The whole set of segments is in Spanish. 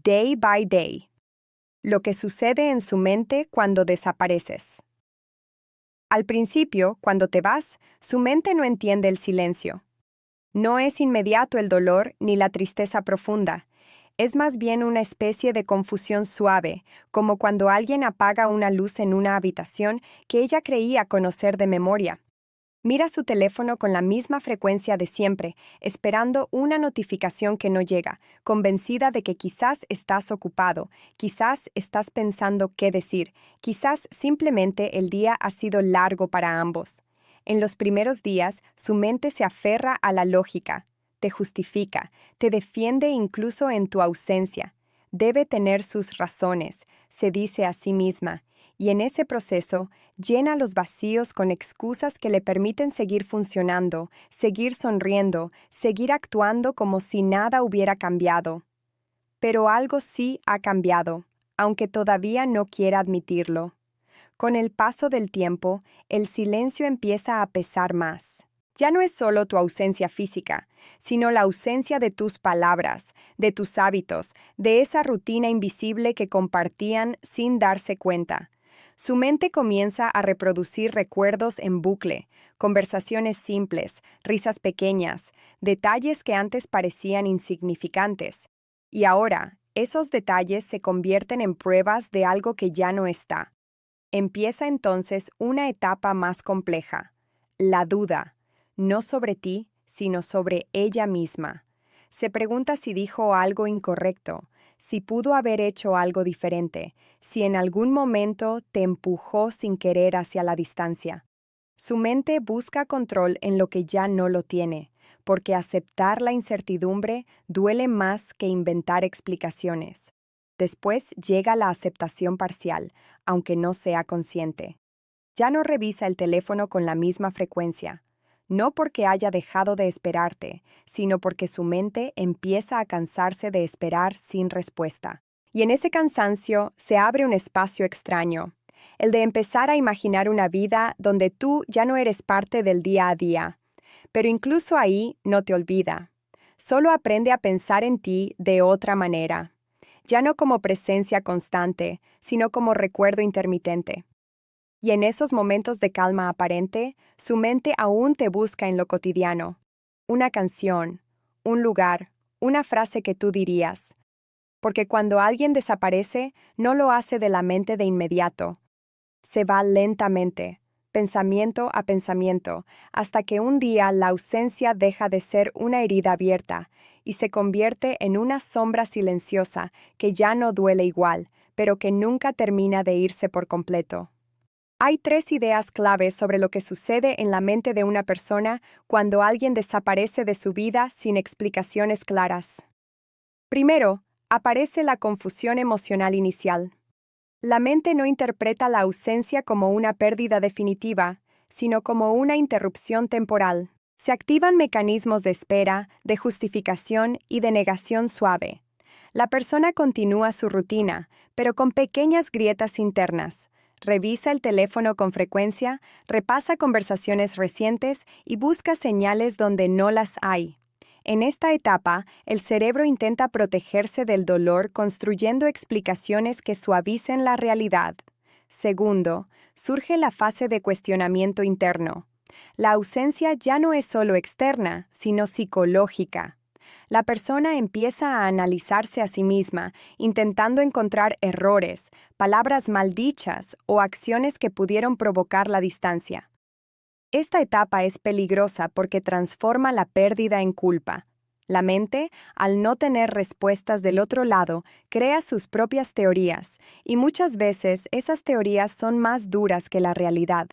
Day by Day. Lo que sucede en su mente cuando desapareces. Al principio, cuando te vas, su mente no entiende el silencio. No es inmediato el dolor ni la tristeza profunda. Es más bien una especie de confusión suave, como cuando alguien apaga una luz en una habitación que ella creía conocer de memoria. Mira su teléfono con la misma frecuencia de siempre, esperando una notificación que no llega, convencida de que quizás estás ocupado, quizás estás pensando qué decir, quizás simplemente el día ha sido largo para ambos. En los primeros días, su mente se aferra a la lógica, te justifica, te defiende incluso en tu ausencia. Debe tener sus razones, se dice a sí misma, y en ese proceso llena los vacíos con excusas que le permiten seguir funcionando, seguir sonriendo, seguir actuando como si nada hubiera cambiado. Pero algo sí ha cambiado, aunque todavía no quiera admitirlo. Con el paso del tiempo, el silencio empieza a pesar más. Ya no es solo tu ausencia física, sino la ausencia de tus palabras, de tus hábitos, de esa rutina invisible que compartían sin darse cuenta. Su mente comienza a reproducir recuerdos en bucle, conversaciones simples, risas pequeñas, detalles que antes parecían insignificantes. Y ahora, esos detalles se convierten en pruebas de algo que ya no está. Empieza entonces una etapa más compleja, la duda, no sobre ti, sino sobre ella misma. Se pregunta si dijo algo incorrecto, si pudo haber hecho algo diferente, si en algún momento te empujó sin querer hacia la distancia. Su mente busca control en lo que ya no lo tiene, porque aceptar la incertidumbre duele más que inventar explicaciones. Después llega la aceptación parcial, aunque no sea consciente. Ya no revisa el teléfono con la misma frecuencia, no porque haya dejado de esperarte, sino porque su mente empieza a cansarse de esperar sin respuesta. Y en ese cansancio se abre un espacio extraño, el de empezar a imaginar una vida donde tú ya no eres parte del día a día. Pero incluso ahí no te olvida. Solo aprende a pensar en ti de otra manera. Ya no como presencia constante, sino como recuerdo intermitente. Y en esos momentos de calma aparente, su mente aún te busca en lo cotidiano. Una canción, un lugar, una frase que tú dirías. Porque cuando alguien desaparece, no lo hace de la mente de inmediato. Se va lentamente, pensamiento a pensamiento, hasta que un día la ausencia deja de ser una herida abierta y se convierte en una sombra silenciosa que ya no duele igual, pero que nunca termina de irse por completo. Hay 3 ideas claves sobre lo que sucede en la mente de una persona cuando alguien desaparece de su vida sin explicaciones claras. Primero, aparece la confusión emocional inicial. La mente no interpreta la ausencia como una pérdida definitiva, sino como una interrupción temporal. Se activan mecanismos de espera, de justificación y de negación suave. La persona continúa su rutina, pero con pequeñas grietas internas. Revisa el teléfono con frecuencia, repasa conversaciones recientes y busca señales donde no las hay. En esta etapa, el cerebro intenta protegerse del dolor construyendo explicaciones que suavicen la realidad. Segundo, surge la fase de cuestionamiento interno. La ausencia ya no es solo externa, sino psicológica. La persona empieza a analizarse a sí misma, intentando encontrar errores, palabras mal dichas o acciones que pudieron provocar la distancia. Esta etapa es peligrosa porque transforma la pérdida en culpa. La mente, al no tener respuestas del otro lado, crea sus propias teorías, y muchas veces esas teorías son más duras que la realidad.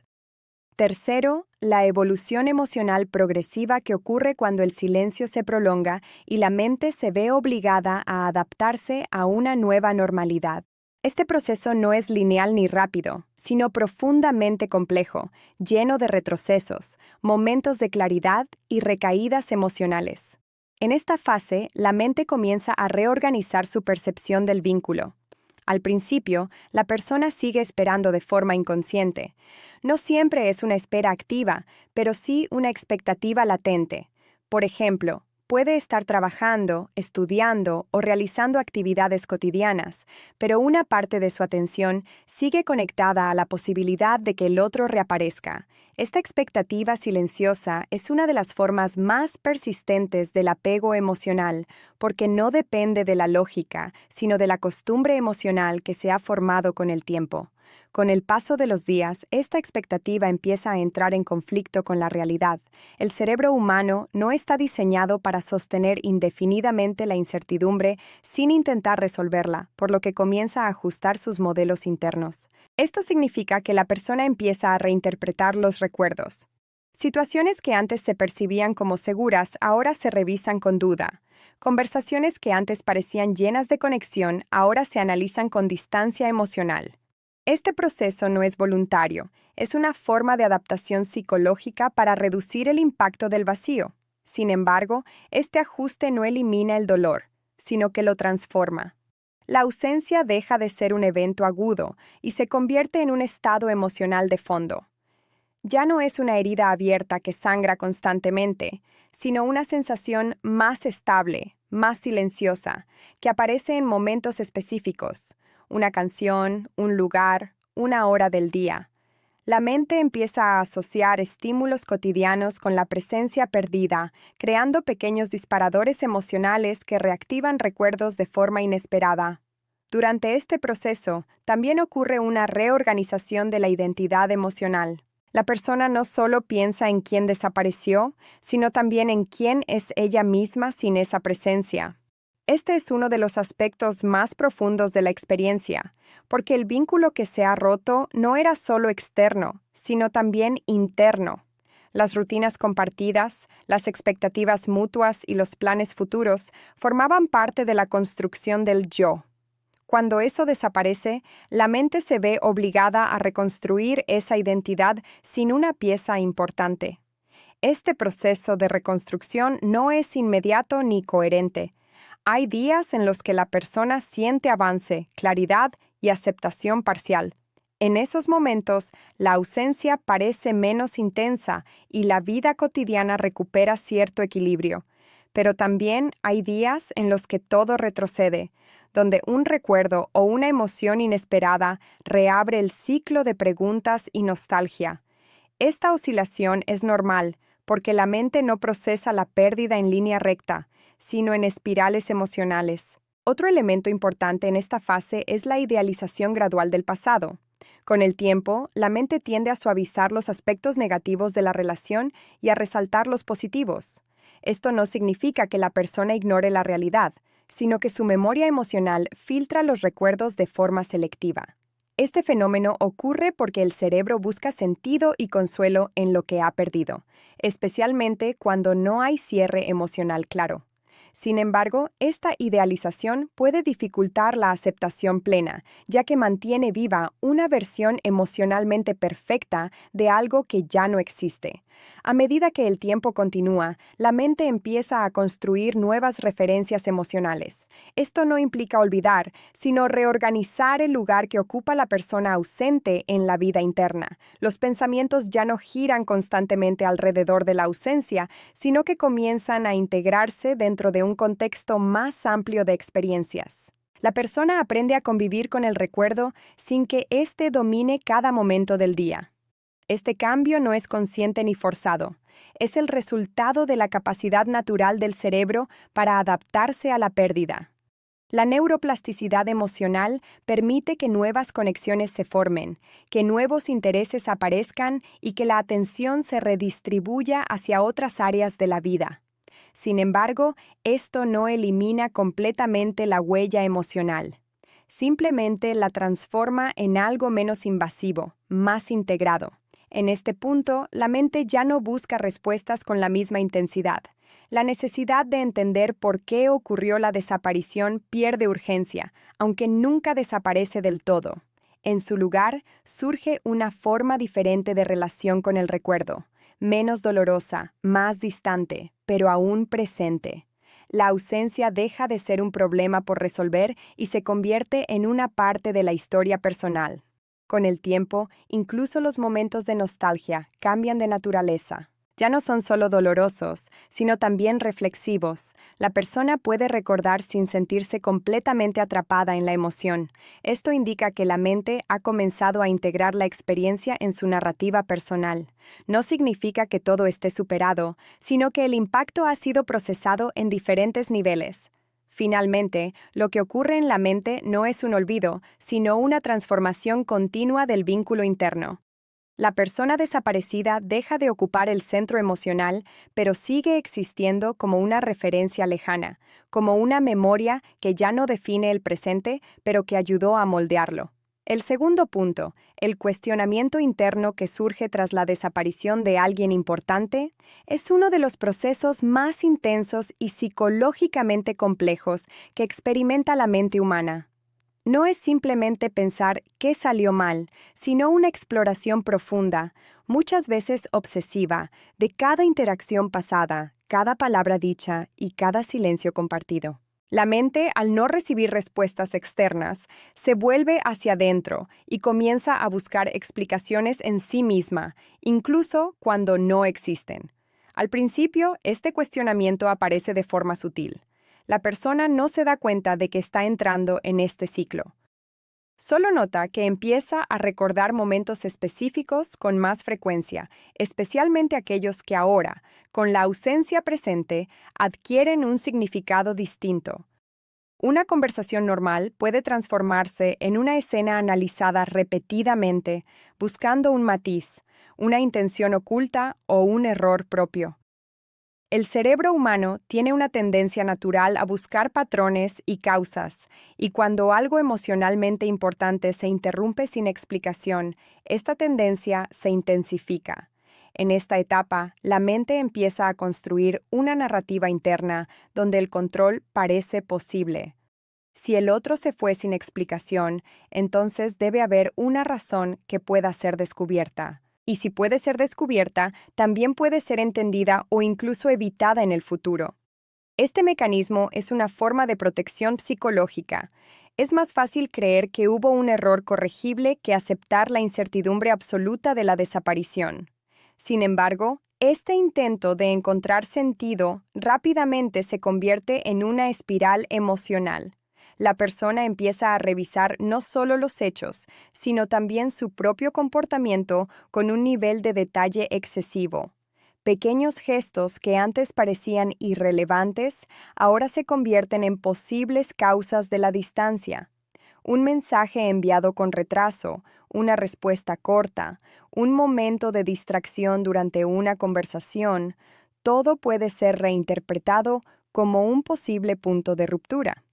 Tercero, la evolución emocional progresiva que ocurre cuando el silencio se prolonga y la mente se ve obligada a adaptarse a una nueva normalidad. Este proceso no es lineal ni rápido, sino profundamente complejo, lleno de retrocesos, momentos de claridad y recaídas emocionales. En esta fase, la mente comienza a reorganizar su percepción del vínculo. Al principio, la persona sigue esperando de forma inconsciente. No siempre es una espera activa, pero sí una expectativa latente. Por ejemplo, Puede estar trabajando, estudiando o realizando actividades cotidianas, pero una parte de su atención sigue conectada a la posibilidad de que el otro reaparezca. Esta expectativa silenciosa es una de las formas más persistentes del apego emocional, porque no depende de la lógica, sino de la costumbre emocional que se ha formado con el tiempo. Con el paso de los días, esta expectativa empieza a entrar en conflicto con la realidad. El cerebro humano no está diseñado para sostener indefinidamente la incertidumbre sin intentar resolverla, por lo que comienza a ajustar sus modelos internos. Esto significa que la persona empieza a reinterpretar los recuerdos. Situaciones que antes se percibían como seguras ahora se revisan con duda. Conversaciones que antes parecían llenas de conexión ahora se analizan con distancia emocional. Este proceso no es voluntario, es una forma de adaptación psicológica para reducir el impacto del vacío. Sin embargo, este ajuste no elimina el dolor, sino que lo transforma. La ausencia deja de ser un evento agudo y se convierte en un estado emocional de fondo. Ya no es una herida abierta que sangra constantemente, sino una sensación más estable, más silenciosa, que aparece en momentos específicos. Una canción, un lugar, una hora del día. La mente empieza a asociar estímulos cotidianos con la presencia perdida, creando pequeños disparadores emocionales que reactivan recuerdos de forma inesperada. Durante este proceso, también ocurre una reorganización de la identidad emocional. La persona no solo piensa en quién desapareció, sino también en quién es ella misma sin esa presencia. Este es uno de los aspectos más profundos de la experiencia, porque el vínculo que se ha roto no era solo externo, sino también interno. Las rutinas compartidas, las expectativas mutuas y los planes futuros formaban parte de la construcción del yo. Cuando eso desaparece, la mente se ve obligada a reconstruir esa identidad sin una pieza importante. Este proceso de reconstrucción no es inmediato ni coherente. Hay días en los que la persona siente avance, claridad y aceptación parcial. En esos momentos, la ausencia parece menos intensa y la vida cotidiana recupera cierto equilibrio. Pero también hay días en los que todo retrocede, donde un recuerdo o una emoción inesperada reabre el ciclo de preguntas y nostalgia. Esta oscilación es normal, porque la mente no procesa la pérdida en línea recta, sino en espirales emocionales. Otro elemento importante en esta fase es la idealización gradual del pasado. Con el tiempo, la mente tiende a suavizar los aspectos negativos de la relación y a resaltar los positivos. Esto no significa que la persona ignore la realidad, sino que su memoria emocional filtra los recuerdos de forma selectiva. Este fenómeno ocurre porque el cerebro busca sentido y consuelo en lo que ha perdido, especialmente cuando no hay cierre emocional claro. Sin embargo, esta idealización puede dificultar la aceptación plena, ya que mantiene viva una versión emocionalmente perfecta de algo que ya no existe. A medida que el tiempo continúa, la mente empieza a construir nuevas referencias emocionales. Esto no implica olvidar, sino reorganizar el lugar que ocupa la persona ausente en la vida interna. Los pensamientos ya no giran constantemente alrededor de la ausencia, sino que comienzan a integrarse dentro de un contexto más amplio de experiencias. La persona aprende a convivir con el recuerdo sin que éste domine cada momento del día. Este cambio no es consciente ni forzado. Es el resultado de la capacidad natural del cerebro para adaptarse a la pérdida. La neuroplasticidad emocional permite que nuevas conexiones se formen, que nuevos intereses aparezcan y que la atención se redistribuya hacia otras áreas de la vida. Sin embargo, esto no elimina completamente la huella emocional. Simplemente la transforma en algo menos invasivo, más integrado. En este punto, la mente ya no busca respuestas con la misma intensidad. La necesidad de entender por qué ocurrió la desaparición pierde urgencia, aunque nunca desaparece del todo. En su lugar, surge una forma diferente de relación con el recuerdo, menos dolorosa, más distante, pero aún presente. La ausencia deja de ser un problema por resolver y se convierte en una parte de la historia personal. Con el tiempo, incluso los momentos de nostalgia cambian de naturaleza. Ya no son solo dolorosos, sino también reflexivos. La persona puede recordar sin sentirse completamente atrapada en la emoción. Esto indica que la mente ha comenzado a integrar la experiencia en su narrativa personal. No significa que todo esté superado, sino que el impacto ha sido procesado en diferentes niveles. Finalmente, lo que ocurre en la mente no es un olvido, sino una transformación continua del vínculo interno. La persona desaparecida deja de ocupar el centro emocional, pero sigue existiendo como una referencia lejana, como una memoria que ya no define el presente, pero que ayudó a moldearlo. El segundo punto, el cuestionamiento interno que surge tras la desaparición de alguien importante, es uno de los procesos más intensos y psicológicamente complejos que experimenta la mente humana. No es simplemente pensar qué salió mal, sino una exploración profunda, muchas veces obsesiva, de cada interacción pasada, cada palabra dicha y cada silencio compartido. La mente, al no recibir respuestas externas, se vuelve hacia adentro y comienza a buscar explicaciones en sí misma, incluso cuando no existen. Al principio, este cuestionamiento aparece de forma sutil. La persona no se da cuenta de que está entrando en este ciclo. Solo nota que empieza a recordar momentos específicos con más frecuencia, especialmente aquellos que ahora, con la ausencia presente, adquieren un significado distinto. Una conversación normal puede transformarse en una escena analizada repetidamente, buscando un matiz, una intención oculta o un error propio. El cerebro humano tiene una tendencia natural a buscar patrones y causas, y cuando algo emocionalmente importante se interrumpe sin explicación, esta tendencia se intensifica. En esta etapa, la mente empieza a construir una narrativa interna donde el control parece posible. Si el otro se fue sin explicación, entonces debe haber una razón que pueda ser descubierta. Y si puede ser descubierta, también puede ser entendida o incluso evitada en el futuro. Este mecanismo es una forma de protección psicológica. Es más fácil creer que hubo un error corregible que aceptar la incertidumbre absoluta de la desaparición. Sin embargo, este intento de encontrar sentido rápidamente se convierte en una espiral emocional. La persona empieza a revisar no solo los hechos, sino también su propio comportamiento con un nivel de detalle excesivo. Pequeños gestos que antes parecían irrelevantes, ahora se convierten en posibles causas de la distancia. Un mensaje enviado con retraso, una respuesta corta, un momento de distracción durante una conversación, todo puede ser reinterpretado como un posible punto de ruptura.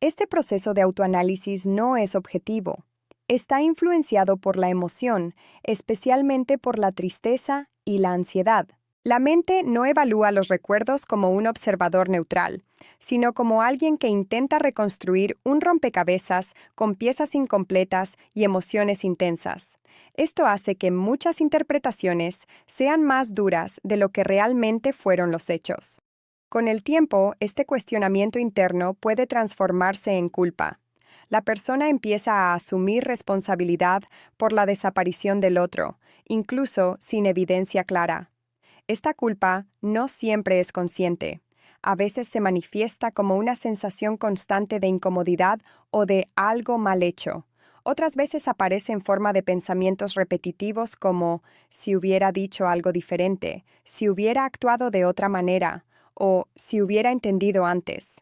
Este proceso de autoanálisis no es objetivo. Está influenciado por la emoción, especialmente por la tristeza y la ansiedad. La mente no evalúa los recuerdos como un observador neutral, sino como alguien que intenta reconstruir un rompecabezas con piezas incompletas y emociones intensas. Esto hace que muchas interpretaciones sean más duras de lo que realmente fueron los hechos. Con el tiempo, este cuestionamiento interno puede transformarse en culpa. La persona empieza a asumir responsabilidad por la desaparición del otro, incluso sin evidencia clara. Esta culpa no siempre es consciente. A veces se manifiesta como una sensación constante de incomodidad o de algo mal hecho. Otras veces aparece en forma de pensamientos repetitivos como si hubiera dicho algo diferente, si hubiera actuado de otra manera, o si hubiera entendido antes.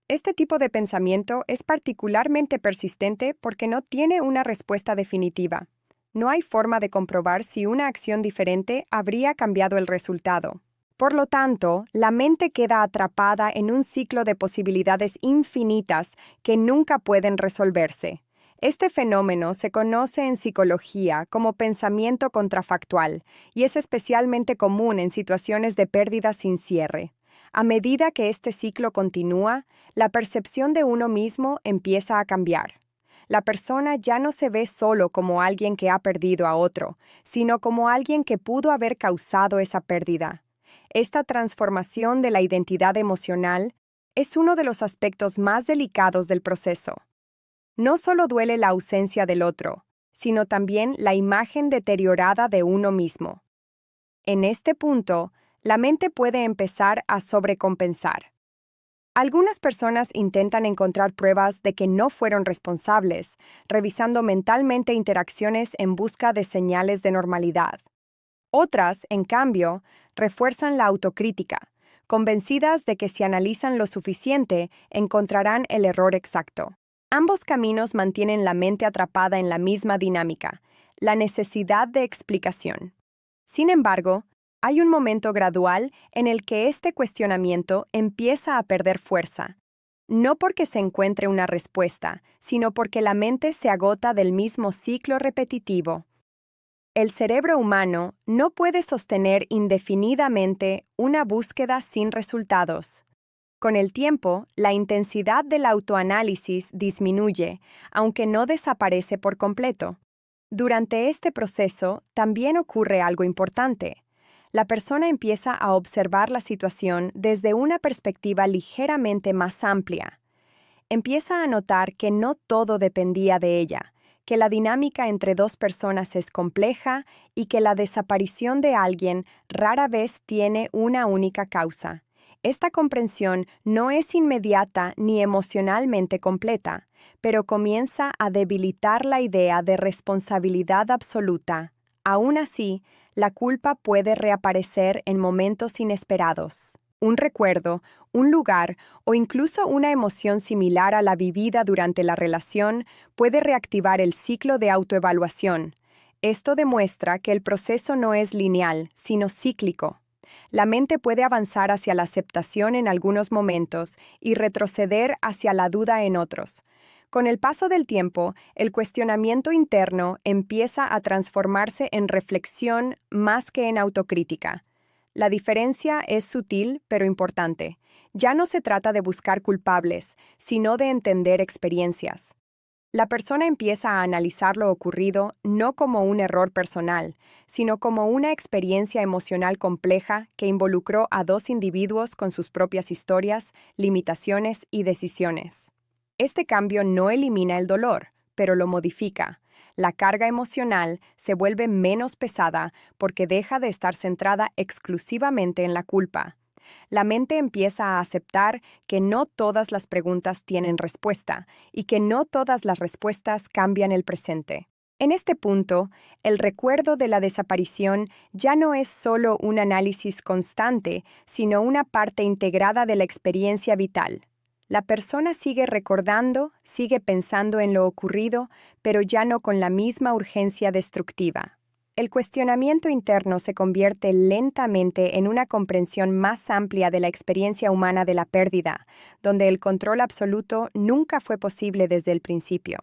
Este tipo de pensamiento es particularmente persistente porque no tiene una respuesta definitiva. No hay forma de comprobar si una acción diferente habría cambiado el resultado. Por lo tanto, la mente queda atrapada en un ciclo de posibilidades infinitas que nunca pueden resolverse. Este fenómeno se conoce en psicología como pensamiento contrafactual y es especialmente común en situaciones de pérdida sin cierre. A medida que este ciclo continúa, la percepción de uno mismo empieza a cambiar. La persona ya no se ve solo como alguien que ha perdido a otro, sino como alguien que pudo haber causado esa pérdida. Esta transformación de la identidad emocional es uno de los aspectos más delicados del proceso. No solo duele la ausencia del otro, sino también la imagen deteriorada de uno mismo. En este punto, la mente puede empezar a sobrecompensar. Algunas personas intentan encontrar pruebas de que no fueron responsables, revisando mentalmente interacciones en busca de señales de normalidad. Otras, en cambio, refuerzan la autocrítica, convencidas de que si analizan lo suficiente, encontrarán el error exacto. Ambos caminos mantienen la mente atrapada en la misma dinámica, la necesidad de explicación. Sin embargo, hay un momento gradual en el que este cuestionamiento empieza a perder fuerza, no porque se encuentre una respuesta, sino porque la mente se agota del mismo ciclo repetitivo. El cerebro humano no puede sostener indefinidamente una búsqueda sin resultados. Con el tiempo, la intensidad del autoanálisis disminuye, aunque no desaparece por completo. Durante este proceso, también ocurre algo importante. La persona empieza a observar la situación desde una perspectiva ligeramente más amplia. Empieza a notar que no todo dependía de ella, que la dinámica entre dos personas es compleja y que la desaparición de alguien rara vez tiene una única causa. Esta comprensión no es inmediata ni emocionalmente completa, pero comienza a debilitar la idea de responsabilidad absoluta. Aún así, la culpa puede reaparecer en momentos inesperados. Un recuerdo, un lugar o incluso una emoción similar a la vivida durante la relación puede reactivar el ciclo de autoevaluación. Esto demuestra que el proceso no es lineal, sino cíclico. La mente puede avanzar hacia la aceptación en algunos momentos y retroceder hacia la duda en otros. Con el paso del tiempo, el cuestionamiento interno empieza a transformarse en reflexión más que en autocrítica. La diferencia es sutil pero importante. Ya no se trata de buscar culpables, sino de entender experiencias. La persona empieza a analizar lo ocurrido no como un error personal, sino como una experiencia emocional compleja que involucró a dos individuos con sus propias historias, limitaciones y decisiones. Este cambio no elimina el dolor, pero lo modifica. La carga emocional se vuelve menos pesada porque deja de estar centrada exclusivamente en la culpa. La mente empieza a aceptar que no todas las preguntas tienen respuesta y que no todas las respuestas cambian el presente. En este punto, el recuerdo de la desaparición ya no es solo un análisis constante, sino una parte integrada de la experiencia vital. La persona sigue recordando, sigue pensando en lo ocurrido, pero ya no con la misma urgencia destructiva. El cuestionamiento interno se convierte lentamente en una comprensión más amplia de la experiencia humana de la pérdida, donde el control absoluto nunca fue posible desde el principio.